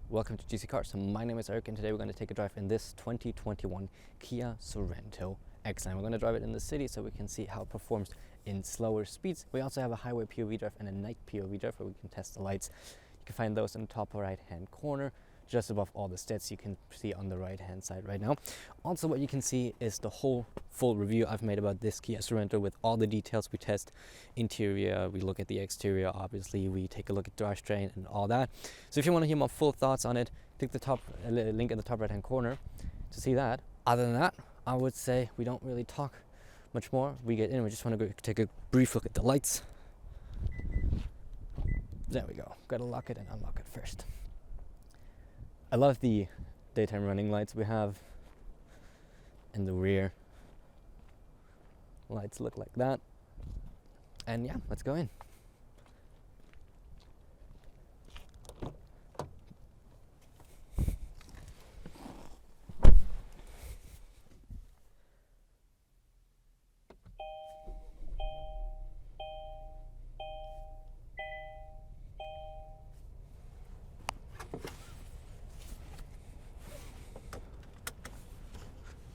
Welcome to GC Cars. My name is Eric and today we're going to take a drive in this 2021 Kia Sorento X-Line. We're going to drive it in the city so we can see how it performs in slower speeds. We also have a highway POV drive and a night POV drive where we can test the lights. You can find those in the top right hand corner, just above all the stats you can see on the right hand side right now. Also what you can see is the whole full review I've made about this Kia Sorento with all the details. We test interior, we look at the exterior, obviously we take a look at drivetrain and all that. So if you want to hear my full thoughts on it, click the top link in the top right hand corner to see that. Other than that, I would say we don't really talk much more. We get in, we just want to go take a brief look at the lights. There we go. Gotta lock it and unlock it first. I love the daytime running lights we have in the rear. Lights look like that. And yeah, let's go in.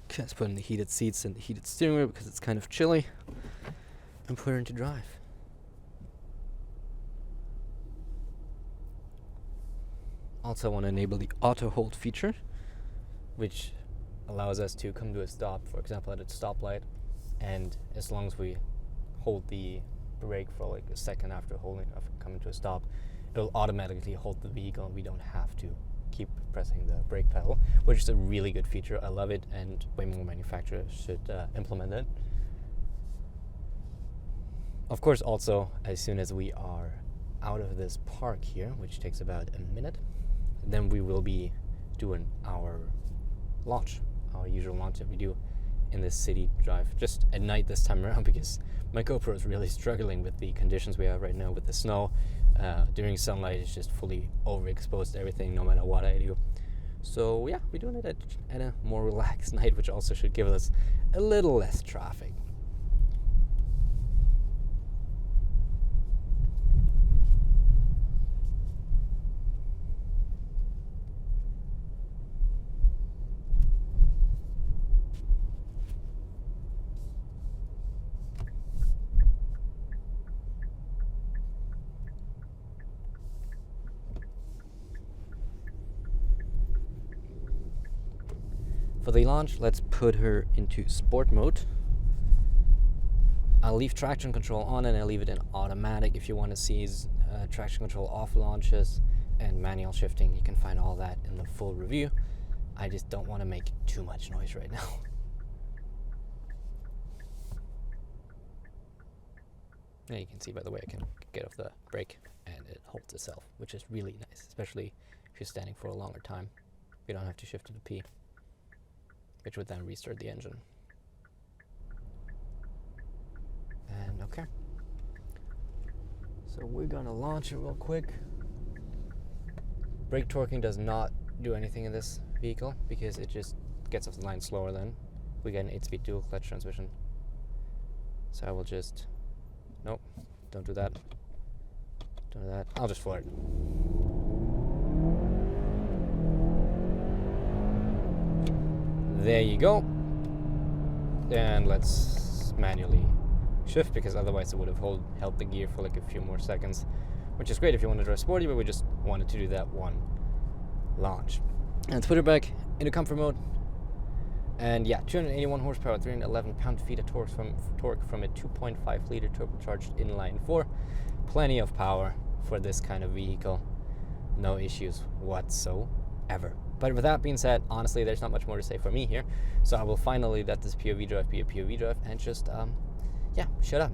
Okay, let's put in the heated seats and the heated steering wheel because it's kind of chilly, and put her into drive. Also want to enable the auto hold feature, which allows us to come to a stop, for example at a stoplight, and as long as we hold the brake for like a second after coming to a stop, it'll automatically hold the vehicle and we don't have to keep pressing the brake pedal, which is a really good feature. I love it, and way more manufacturers should implement it. Of course, also as soon as we are out of this park here, which takes about a minute, then we will be doing our launch, our usual launch that we do in this city drive, just at night this time around, because my GoPro is really struggling with the conditions we have right now with the snow. During sunlight, it's just fully overexposed to everything, no matter what I do. So yeah, we're doing it at a more relaxed night, which also should give us a little less traffic. For the launch, let's put her into sport mode. I'll leave traction control on and I'll leave it in automatic. If you want to see traction control off launches and manual shifting, you can find all that in the full review. I just don't want to make too much noise right now. Now you can see, by the way, I can get off the brake and it holds itself, which is really nice, especially if you're standing for a longer time. You don't have to shift to the P, which would then restart the engine. And okay. So we're gonna launch it real quick. Brake torquing does not do anything in this vehicle because it just gets off the line slower then. We get an 8-speed dual clutch transmission. So I will just, nope, don't do that. Don't do that, I'll just floor it. There you go. And let's manually shift, because otherwise it would have held the gear for like a few more seconds, which is great if you want to drive sporty, but we just wanted to do that one launch. And let's put her back into comfort mode. And yeah, 281 horsepower, 311 pound-feet of torque from a 2.5 liter turbocharged inline 4. Plenty of power for this kind of vehicle. No issues whatsoever. But with that being said, honestly, there's not much more to say for me here. So I will finally let this POV drive be a POV drive and just, yeah, shut up.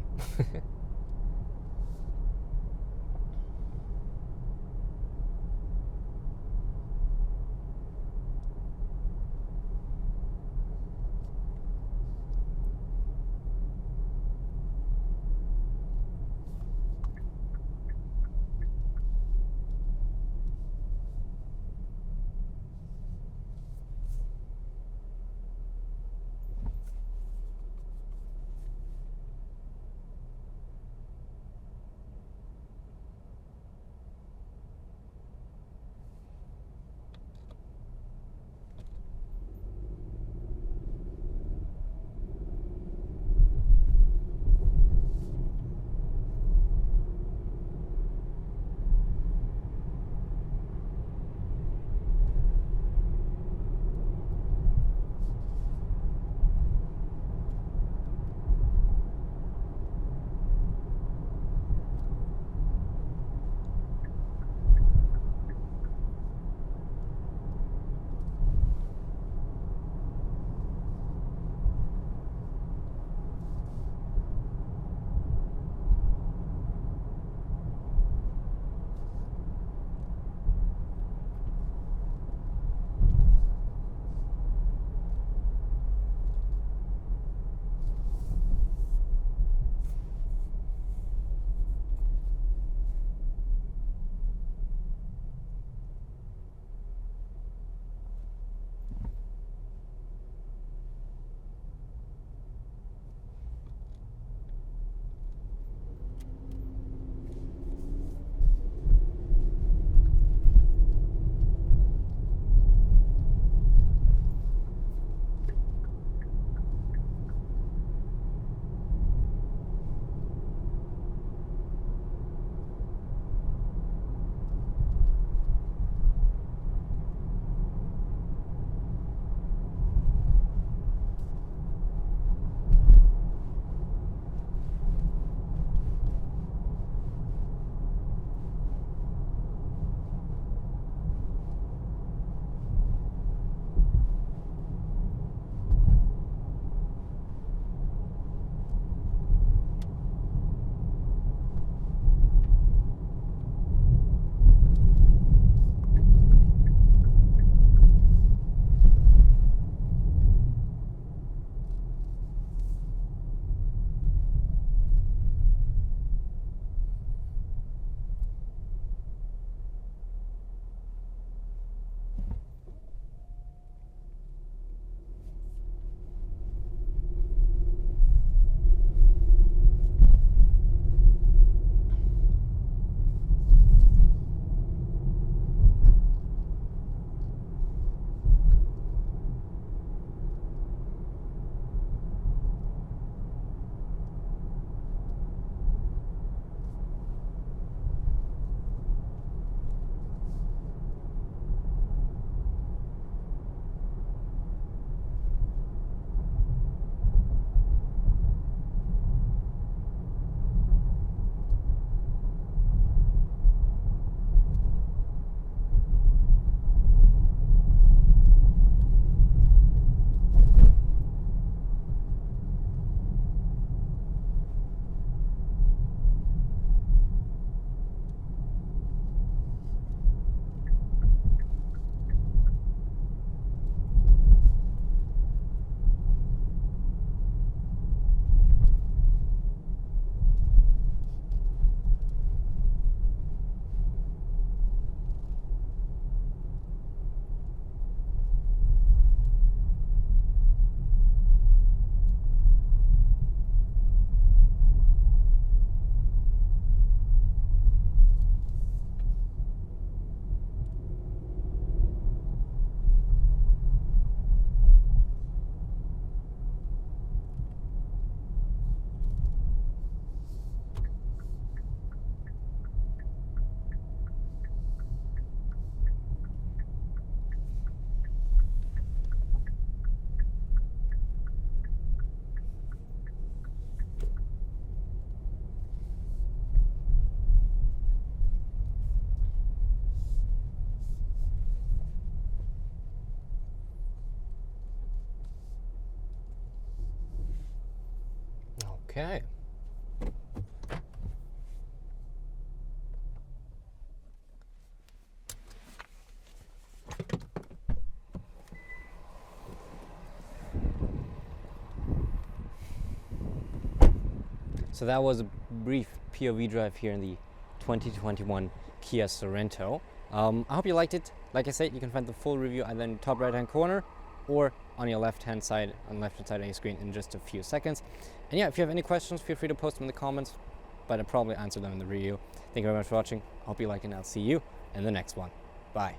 Okay. So that was a brief POV drive here in the 2021 Kia Sorento. I hope you liked it. Like I said, you can find the full review either in the top right hand corner or on your left hand side, on the left hand side of your screen in just a few seconds. And yeah, if you have any questions, feel free to post them in the comments, but I'll probably answer them in the review. Thank you very much for watching. Hope you like it, and I'll see you in the next one. Bye.